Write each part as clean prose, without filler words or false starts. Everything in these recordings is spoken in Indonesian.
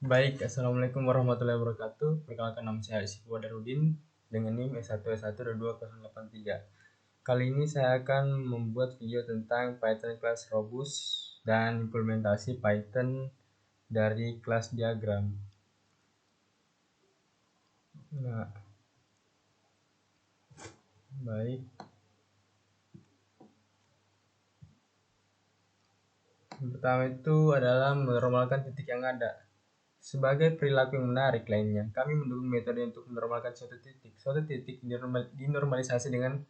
Baik, Assalamualaikum warahmatullahi wabarakatuh. Perkenalkan, nama saya Isif Wadarudin dengan NIM S1S1228083. Kali ini saya akan membuat video tentang Python class Robust dan implementasi Python dari kelas diagram. Nah, baik. Yang pertama itu adalah menormalkan titik yang ada. Sebagai perilaku yang menarik lainnya, kami mendukung metode untuk menormalkan suatu titik. Suatu titik dinormalisasi dengan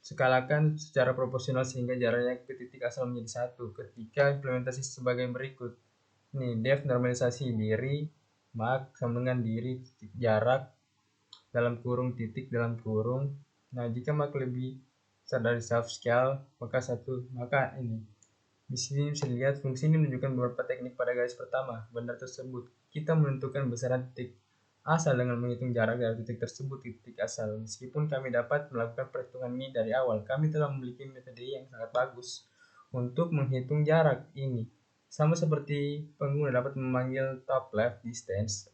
skalakan secara proporsional sehingga jaraknya ke titik asal menjadi satu. Ketika implementasi sebagai berikut. Ini def normalisasi diri, mak sama dengan diri titik jarak dalam kurung titik dalam kurung. Nah, jika mak lebih besar dari self scale, maka ini. Di sini bisa dilihat fungsi ini menunjukkan beberapa teknik pada garis pertama benda tersebut. Kita menentukan besaran titik asal dengan menghitung jarak dari titik tersebut ke titik asal. Meskipun kami dapat melakukan perhitungan ini dari awal, kami telah memiliki metode yang sangat bagus untuk menghitung jarak ini. Sama seperti pengguna dapat memanggil top left distance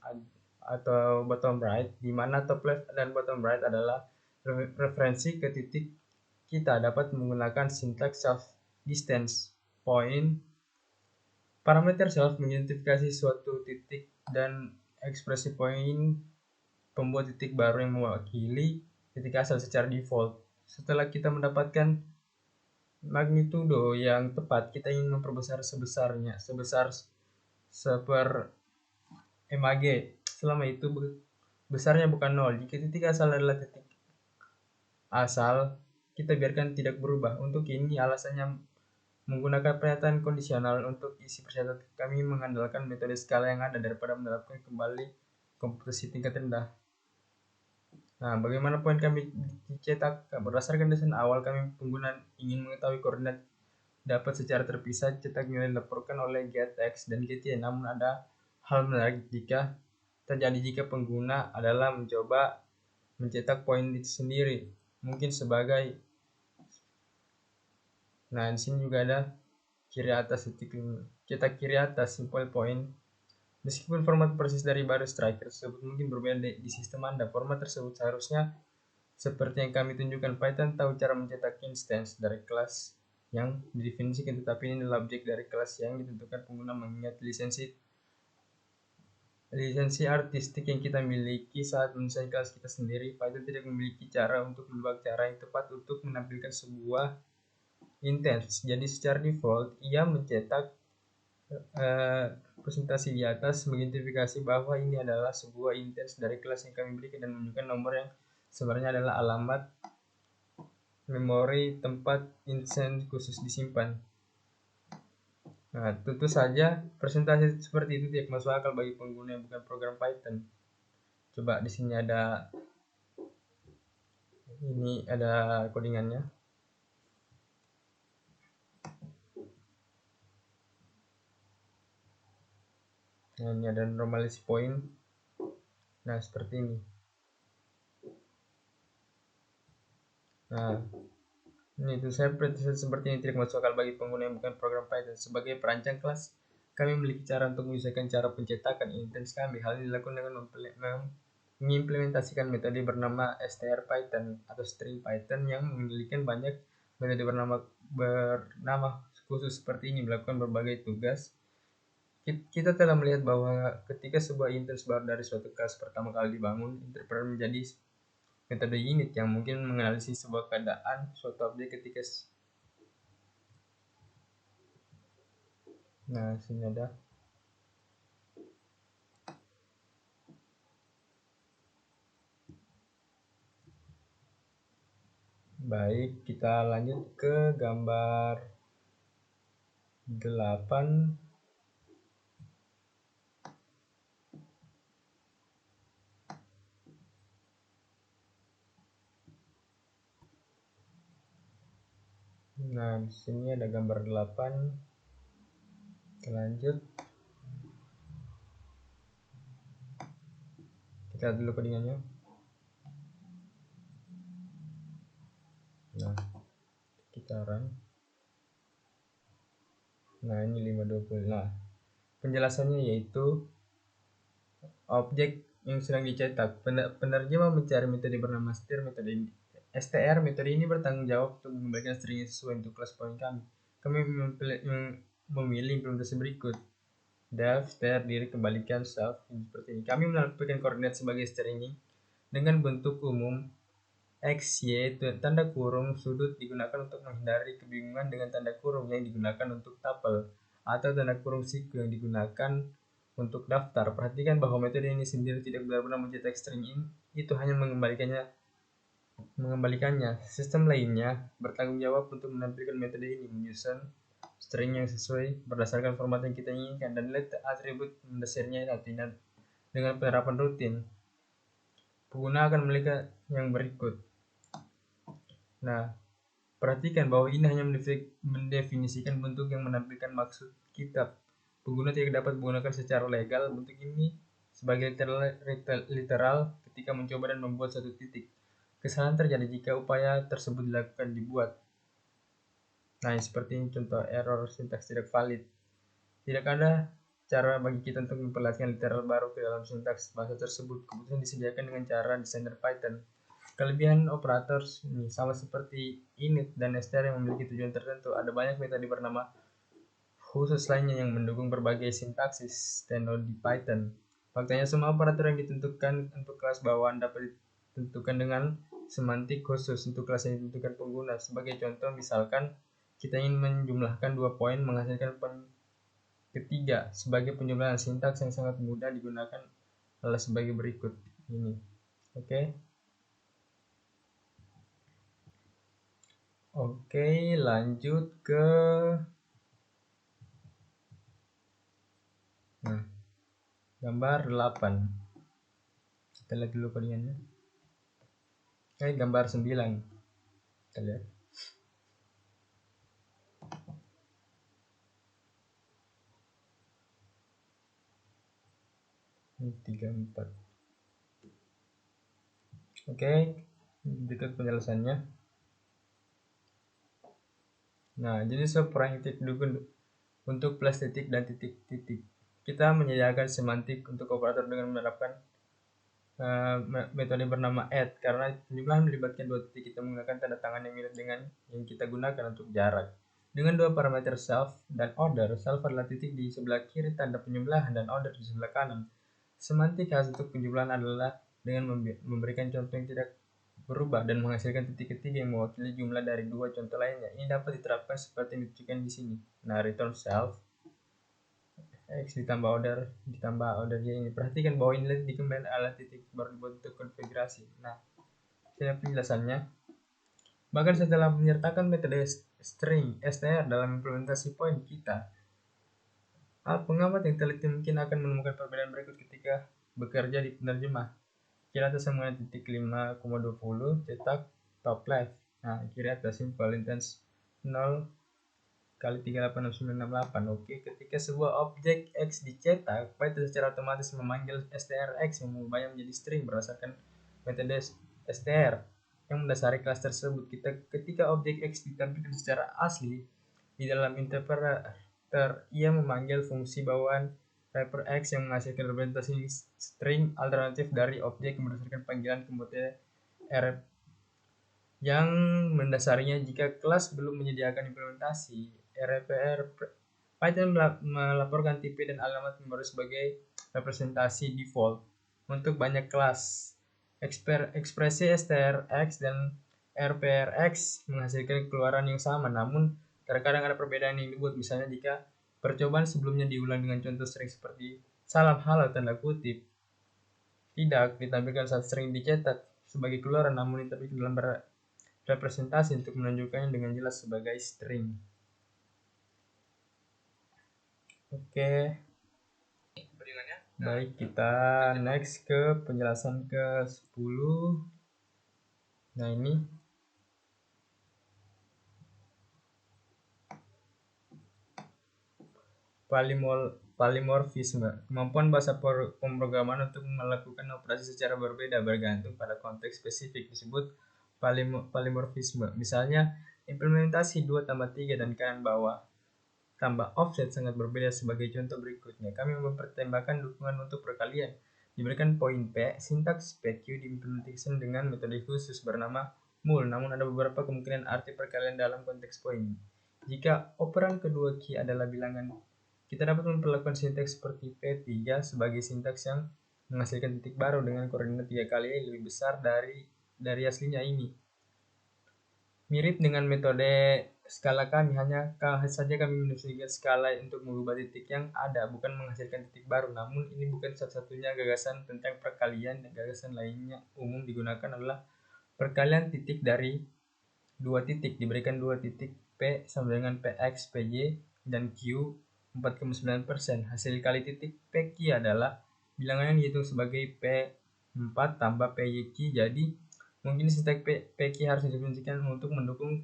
atau bottom right, di mana top left dan bottom right adalah referensi ke titik. Kita dapat menggunakan sintaks self distance point. Parameter self mengidentifikasi suatu titik dan ekspresi point pembuat titik baru yang mewakili titik asal secara default. Setelah kita mendapatkan magnitudo yang tepat, kita ingin memperbesar sebesar seper mag. Selama itu besarnya bukan 0. Jika titik asal adalah titik asal, kita biarkan tidak berubah. Untuk ini alasannya menggunakan pernyataan kondisional untuk isi persyarat, kami mengandalkan metode skala yang ada daripada menerapkan kembali komputasi tingkat rendah. Nah, bagaimana poin kami dicetak? Berdasarkan desain awal, kami pengguna ingin mengetahui koordinat dapat secara terpisah cetak nilai dilaporkan oleh getX dan get Y. Namun ada hal menarik jika pengguna adalah mencoba mencetak poin itu sendiri, mungkin sebagai. Nah, di sini juga ada kiri atas titik cetak kiri atas simple point. Meskipun format persis dari baris striker tersebut mungkin berbeda di sistem Anda, format tersebut seharusnya seperti yang kami tunjukkan. Python tahu cara mencetak instance dari kelas yang didefinisikan, tetapi ini adalah objek dari kelas yang ditentukan pengguna mengingat lisensi artistik yang kita miliki saat mendesain kelas kita sendiri. Python tidak memiliki cara untuk menebak cara yang tepat untuk menampilkan sebuah instance. Jadi secara default ia mencetak presentasi di atas mengidentifikasi bahwa ini adalah sebuah instance dari kelas yang kami berikan dan menunjukkan nomor yang sebenarnya adalah alamat memori tempat instance khusus disimpan. Nah, tentu saja presentasi seperti itu tidak masuk akal bagi pengguna yang bukan program Python. Coba di sini ada codingannya. Nah, ini ada normalisi point. Nah, seperti ini. Nah, ini itu saya seperti ini tidak masuk akal bagi pengguna yang bukan program Python. Sebagai perancang kelas, kami memiliki cara untuk menyelesaikan cara pencetakan instance kami. Hal ini dilakukan dengan mengimplementasikan metode bernama strPython atau string Python yang memiliki banyak metode bernama khusus seperti ini melakukan berbagai tugas. Kita telah melihat bahwa ketika sebuah instance baru dari suatu kelas pertama kali dibangun, interpreter menjadi metode unit yang mungkin menganalisis sebuah keadaan suatu objek ketika. Nah, sini ada. Baik, kita lanjut ke gambar 8. Nah, di sini ada gambar 8. Kita lanjut. Kita lihat dulu codingannya. Nah, kita run. Nah, ini 520. Nah, Penjelasannya yaitu objek yang sedang dicetak. Penerjemah mencari metode bernama STR. Metode ini bertanggung jawab untuk mengembalikan string yang sesuai untuk kelas poin kami. Kami memilih implementasi berikut. Def, str, diri, kembalikan, self, seperti ini. Kami melakukan koordinat sebagai stringing dengan bentuk umum X, Y, tanda kurung sudut digunakan untuk menghindari kebingungan dengan tanda kurung yang digunakan untuk tuple atau tanda kurung siku yang digunakan untuk daftar. Perhatikan bahwa metode ini sendiri tidak benar-benar mencetak string itu hanya mengembalikannya. Sistem lainnya bertanggung jawab untuk menampilkan metode ini, menyusun string yang sesuai berdasarkan format yang kita inginkan dan let atribut mendasarnya latihan dengan penerapan rutin. Pengguna akan melihat yang berikut. Nah, perhatikan bahwa ini hanya mendefinisikan bentuk yang menampilkan maksud kitab. Pengguna tidak dapat menggunakan secara legal bentuk ini sebagai literal ketika mencoba dan membuat satu titik. Kesalahan terjadi jika upaya tersebut dibuat. Nah, seperti ini contoh error sintaks tidak valid. Tidak ada cara bagi kita untuk memperlihatkan literal baru ke dalam sintaks bahasa tersebut. Keputusan disediakan dengan cara desainer Python. Kelebihan operator ini sama seperti init dan str yang memiliki tujuan tertentu. Ada banyak metode bernama khusus lainnya yang mendukung berbagai sintaksis standard di Python. Faktanya semua operator yang ditentukan untuk kelas bawaan dapat ditentukan dengan semantik khusus untuk kelas yang ditentukan pengguna. Sebagai contoh, misalkan kita ingin menjumlahkan 2 poin menghasilkan poin ketiga. Sebagai penjumlahan sintaks yang sangat mudah digunakan adalah sebagai berikut ini. Oke, lanjut ke gambar 8. Kita lihat dulu codingannya. Gambar 9. Kita lihat. Ini 34. Oke, berikut penjelasannya. Nah, jenis operand titik untuk plus titik dan titik-titik. Kita menyediakan semantik untuk operator dengan menerapkan metode bernama add karena penjumlahan melibatkan 2 titik. Kita menggunakan tanda tangan yang mirip dengan yang kita gunakan untuk jarak. Dengan 2 parameter self dan order. Self adalah titik di sebelah kiri tanda penjumlahan dan order di sebelah kanan. Semantik khas untuk penjumlahan adalah dengan memberikan contoh yang tidak berubah dan menghasilkan titik ketiga yang mewakili jumlah dari 2 contoh lainnya. Ini dapat diterapkan seperti yang ditunjukkan di sini. Nah, return self X ditambah order Y ini. Perhatikan bahwa inlet dikembalikan alat titik baru dibuat untuk konfigurasi. Nah, ini penjelasannya. Bahkan setelah menyertakan metode string str dalam implementasi point kita, pengamat yang teliti mungkin akan menemukan perbedaan berikut ketika bekerja di penerjemah. Kiri atas yang menggunakan titik 5,20 cetak top left. Nah, kiri atas simple intense 0 kali 386968. Oke, ketika sebuah objek X dicetak, Python secara otomatis memanggil strx yang mengubahnya menjadi string berdasarkan metode str yang mendasari kelas tersebut. Ketika objek X ditampilkan secara asli di dalam interpreter, ia memanggil fungsi bawaan wrapper X yang menghasilkan representasi string alternatif dari objek berdasarkan panggilan ke metode R yang mendasarinya jika kelas belum menyediakan implementasi RPR. Python melaporkan tipe dan alamat memori sebagai representasi default untuk banyak kelas. Ekspresi strx dan rprx menghasilkan keluaran yang sama, namun terkadang ada perbedaan yang dibuat. Misalnya jika percobaan sebelumnya diulang dengan contoh string seperti salam halo tanda kutip, tidak ditampilkan saat string dicetak sebagai keluaran, namun ditampilkan dalam representasi untuk menunjukkannya dengan jelas sebagai string. Oke. Baik, kita next ke penjelasan ke-10. Nah, ini polimorfisme, kemampuan bahasa pemrograman untuk melakukan operasi secara berbeda bergantung pada konteks spesifik disebut polimorfisme. Misalnya, implementasi 2 tambah 3 dan kanan bawah. tambah offset sangat berbeda. Sebagai contoh berikutnya, kami mempertimbangkan dukungan untuk perkalian. Diberikan poin P, sintaks PQ diimplementasikan dengan metode khusus bernama mul, namun ada beberapa kemungkinan arti perkalian dalam konteks poin. Jika operan kedua Q adalah bilangan, kita dapat memperlakukan sintaks seperti P3 sebagai sintaks yang menghasilkan titik baru dengan koordinat 3 kali lebih besar dari aslinya ini. Mirip dengan metode skala kami, hanya saja kami mendefinisikan skala untuk mengubah titik yang ada, bukan menghasilkan titik baru. Namun ini bukan satu-satunya gagasan tentang perkalian. Gagasan lainnya umum digunakan adalah perkalian titik dari dua titik. Diberikan dua titik P sama dengan PX, PY, dan Q 4,9%. Hasil kali titik PQ adalah bilangan yang dihitung sebagai P4 tambah PYQ. Jadi mungkin sintaks PQ harus didefinisikan untuk mendukung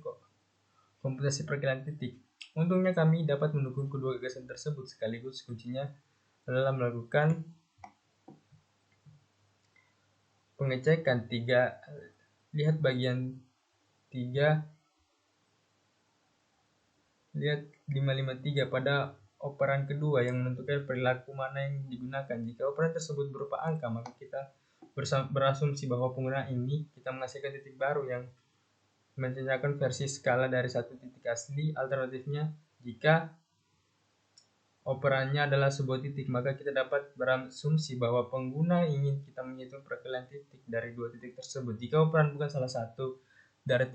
komputasi perkiraan titik. Untungnya kami dapat mendukung kedua gagasan tersebut sekaligus. Kuncinya adalah melakukan pengecekan 3. Lihat bagian 3, lihat 553 pada operan kedua yang menentukan perilaku mana yang digunakan. Jika operan tersebut berupa angka, maka kita berasumsi bahwa penggunaan ini kita menghasilkan titik baru yang menanyakan versi skala dari satu titik asli. Alternatifnya, jika operannya adalah sebuah titik, maka kita dapat berasumsi bahwa pengguna ingin kita menghitung perkalian titik dari dua titik tersebut. Jika operan bukan salah satu dari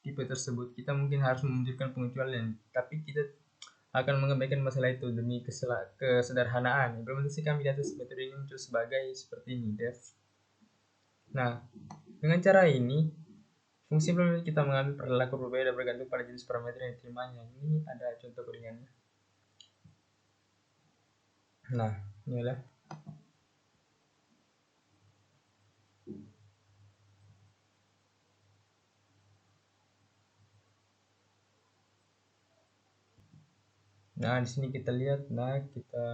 tipe tersebut, kita mungkin harus memunculkan pengecualian, tapi kita akan mengabaikan masalah itu demi kesederhanaan. Implementasi kami di atas metode ini muncul sebagai seperti ini, Dev. Nah, dengan cara ini, fungsi implementasi kita mengambil perilaku berbeda bergantung pada jenis parameter yang diterimanya. Ini ada contoh codingannya. Nah, inilah. Nah, di sini kita lihat. Nah, kita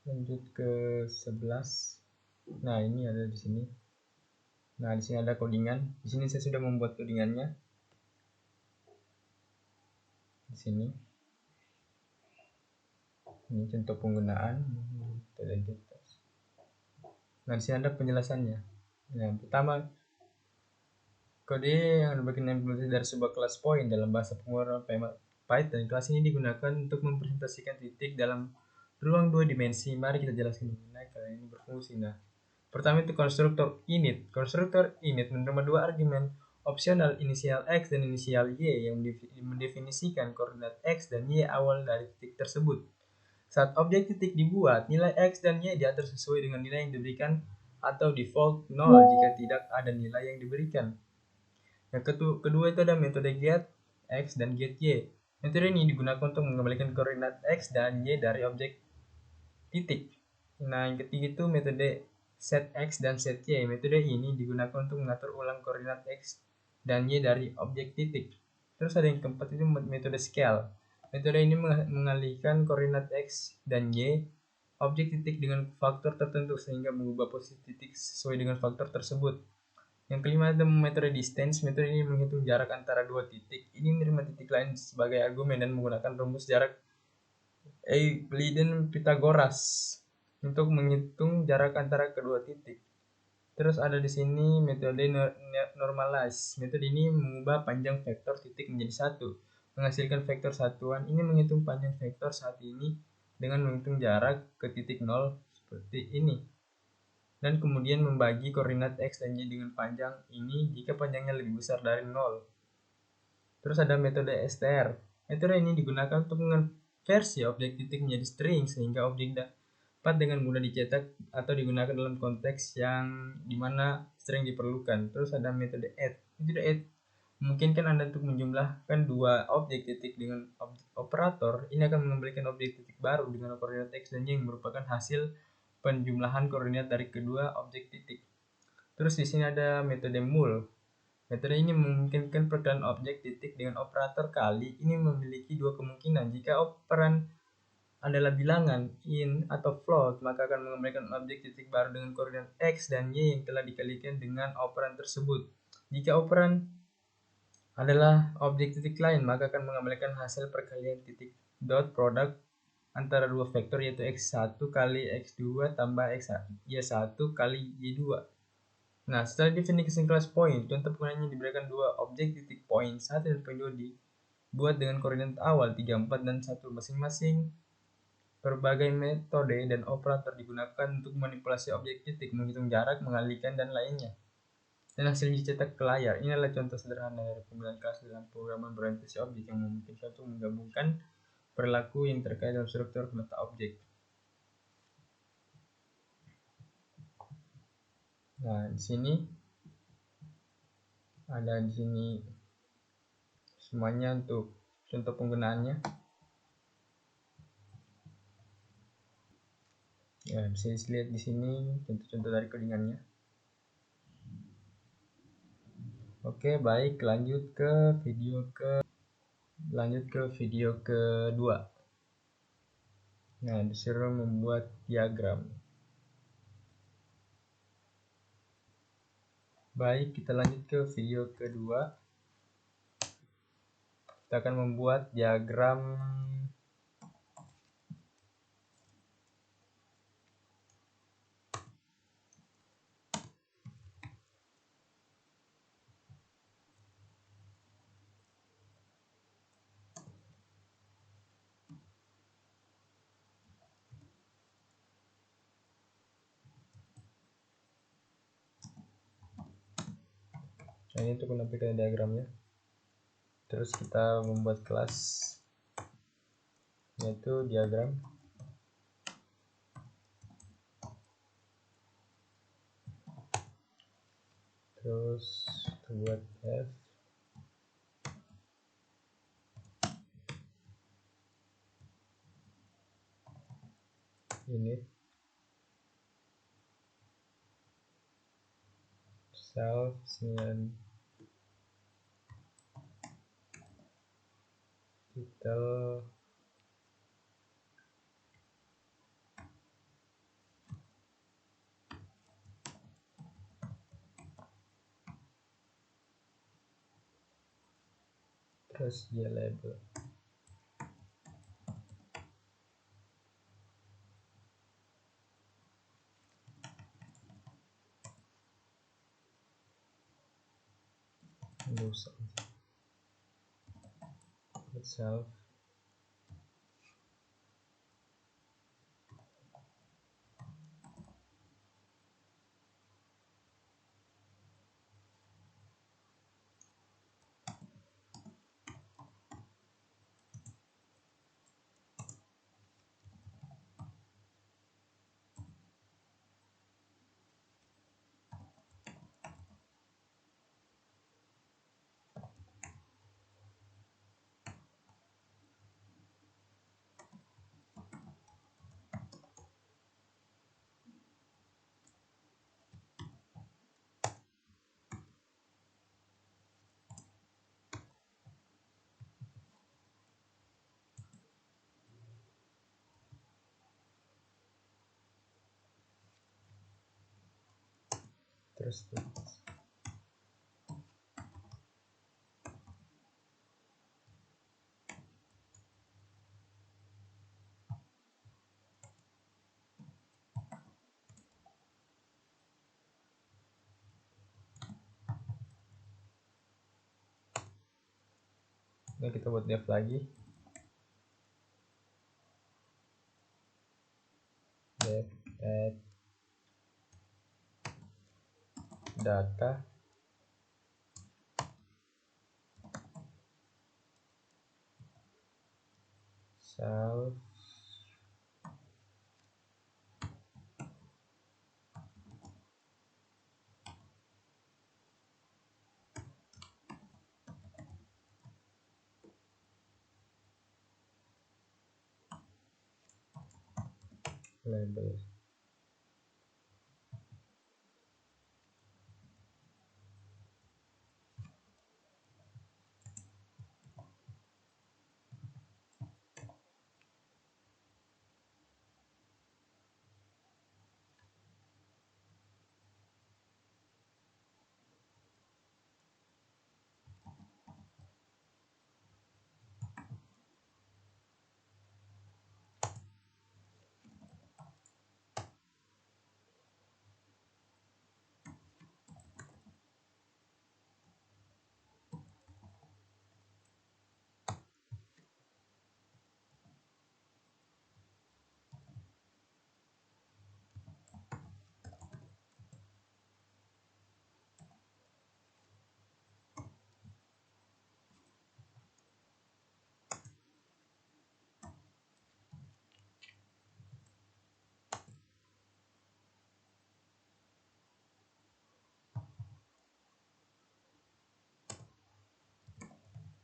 lanjut ke 11. Nah, ini ada di sini. Nah, di sini ada codingan. Di sini saya sudah membuat codingannya. Di sini. Ini contoh penggunaan. Nah, di sini ada penjelasannya. Nah, pertama, kode yang bagian implementasi dari sebuah kelas point dalam bahasa pemrograman Python. Kelas ini digunakan untuk mempresentasikan titik dalam ruang dua dimensi. Mari kita jelaskan mengenai kelas ini berfungsi. Nah, pertama itu konstruktor init. Konstruktor init menerima dua argumen opsional, inisial x dan inisial y, yang mendefinisikan koordinat x dan y awal dari titik tersebut. Saat objek titik dibuat, nilai x dan y diatur sesuai dengan nilai yang diberikan atau default 0 jika tidak ada nilai yang diberikan. Yang kedua itu ada metode get x dan get y. Metode ini digunakan untuk mengembalikan koordinat x dan y dari objek titik. Nah, yang ketiga itu metode set x dan set y. Metode ini digunakan untuk mengatur ulang koordinat x dan y dari objek titik. Terus ada yang keempat itu metode scale. Metode ini mengalihkan koordinat x dan y objek titik dengan faktor tertentu sehingga mengubah posisi titik sesuai dengan faktor tersebut. Yang kelima ada metode distance. Metode ini menghitung jarak antara dua titik. Ini menerima titik lain sebagai argumen dan menggunakan rumus jarak Euclidean-Pythagoras untuk menghitung jarak antara kedua titik. Terus ada di sini metode normalize. Metode ini mengubah panjang vektor titik menjadi satu, menghasilkan vektor satuan. Ini menghitung panjang vektor saat ini dengan menghitung jarak ke titik 0 seperti ini. Dan kemudian membagi koordinat x dan y dengan panjang ini jika panjangnya lebih besar dari 0. Terus ada metode str. Metode ini digunakan untuk mengonversi objek titik menjadi string sehingga objek dapat dengan mudah dicetak atau digunakan dalam konteks yang dimana string diperlukan. Terus ada metode add. Metode add memungkinkan Anda untuk menjumlahkan dua objek titik dengan operator. Ini akan mengembalikan objek titik baru dengan koordinat x dan y yang merupakan hasil penjumlahan koordinat dari kedua objek titik. Terus di sini ada metode mul. Metode ini memungkinkan perkalian objek titik dengan operator kali. Ini memiliki dua kemungkinan. Jika operan adalah bilangan in atau float, maka akan mengembalikan objek titik baru dengan koordinat x dan y yang telah dikalikan dengan operan tersebut. Jika operan adalah objek titik lain, maka akan mengembalikan hasil perkalian titik dot produk antara dua vektor yaitu x1 kali x2 tambah y1 kali y2. Nah, setelah definisi kelas point, contoh penggunaannya diberikan dua objek titik point 1 dan point 2 dibuat dengan koordinat awal 3, 4, dan 1 masing-masing. Berbagai metode dan operator digunakan untuk manipulasi objek titik, menghitung jarak, mengalihkan, dan lainnya. Dan hasil dicetak ke layar. Ini adalah contoh sederhana dari penggunaan kelas dalam pemrograman berorientasi objek yang memungkinkan untuk menggabungkan perilaku yang terkait dalam struktur meta objek. Nah, di sini ada semuanya untuk contoh penggunaannya. Ya, bisa dilihat di sini contoh-contoh dari codingannya. Oke, baik, lanjut ke video kedua. Nah, disuruh membuat diagram. Baik, kita lanjut ke video kedua. Kita akan membuat diagram nah, ini untuk menampilkan diagramnya. Terus kita membuat kelas yaitu diagram. Terus kita buat f ini self dengan title terus dia label. Self terus nah, kita buat def lagi, def add data self label.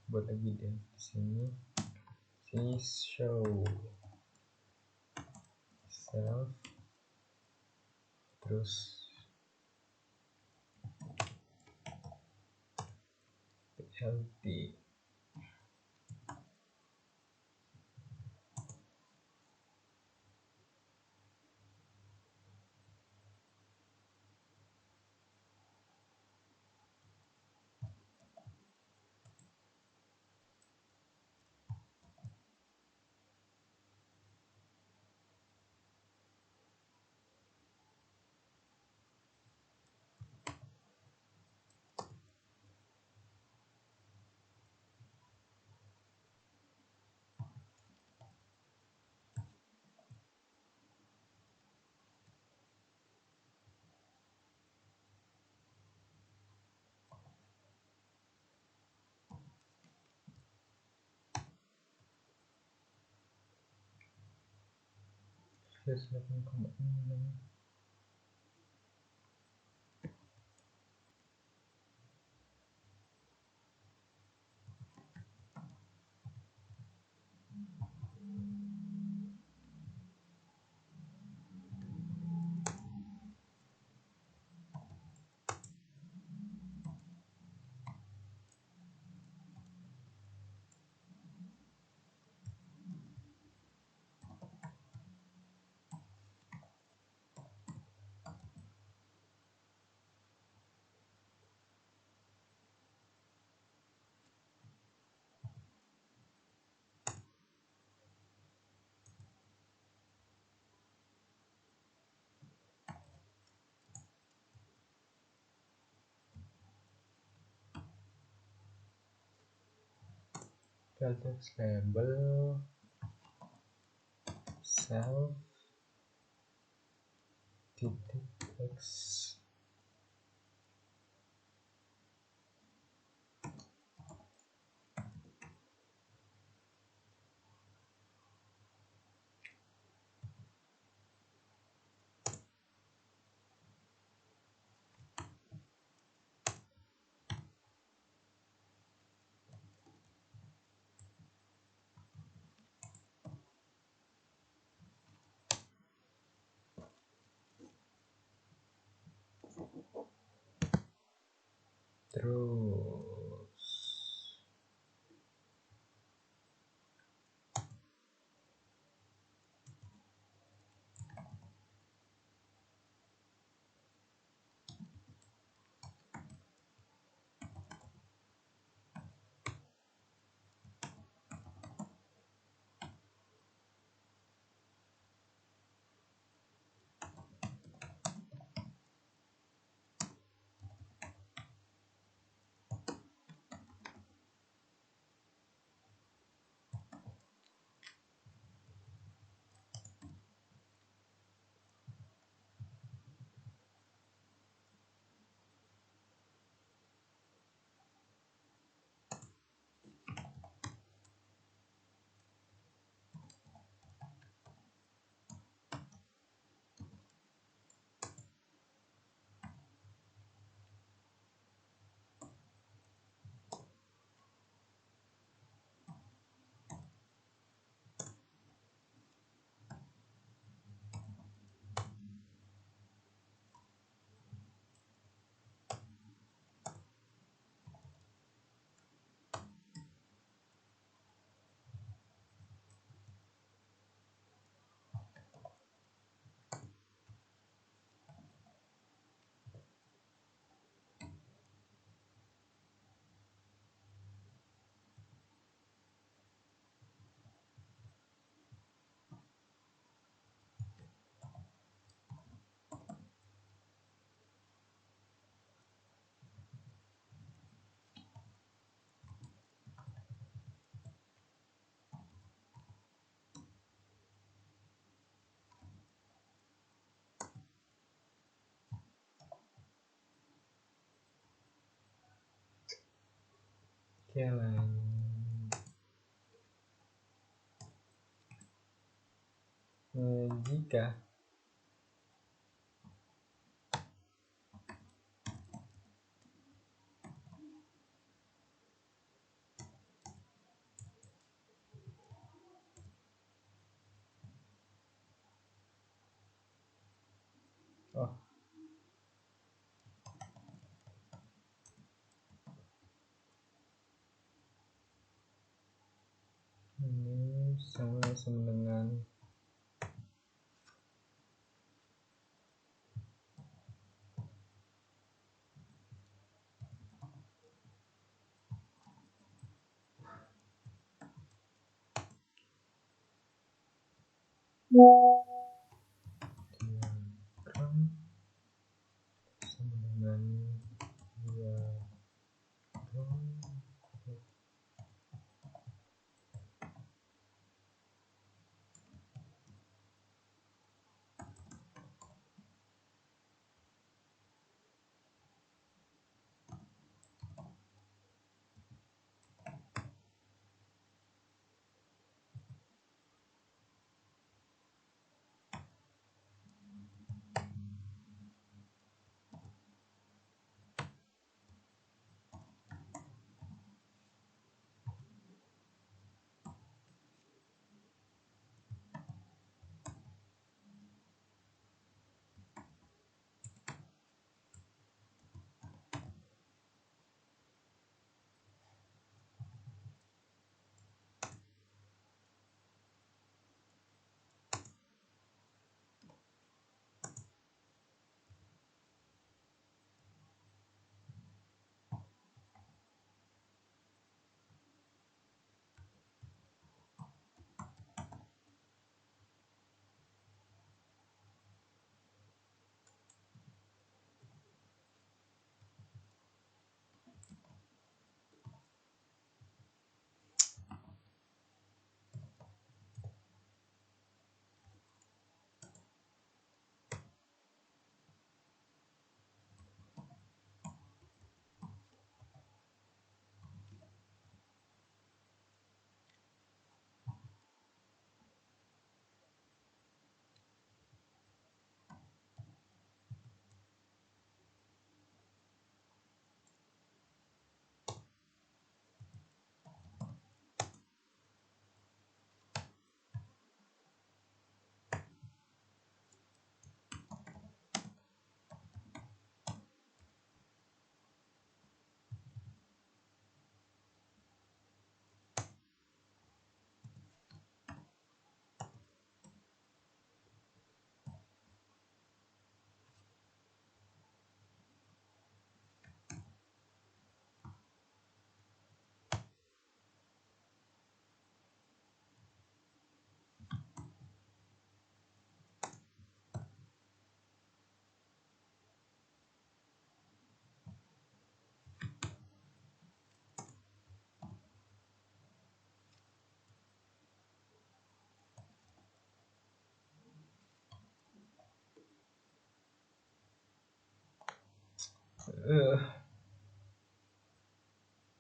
buat lagi deh di sini show self, terus healthy. Plus 8,6. Text label self titik x. Terus jalan jika Oh, ini sama dengan diagram sama dengan diagram.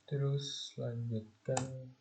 Terus lanjutkan.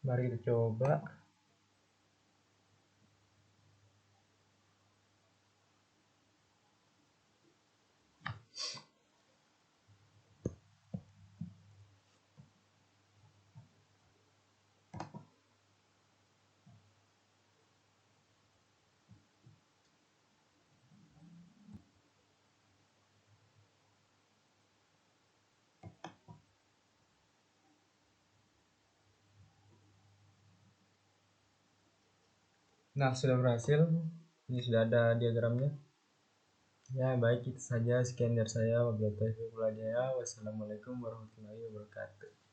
Mari kita coba. Nah, sudah berhasil. Ini sudah ada diagramnya. Ya, baik itu saja sekian dari saya. Wabillahi taufiq wal hidayah. Wassalamualaikum warahmatullahi wabarakatuh.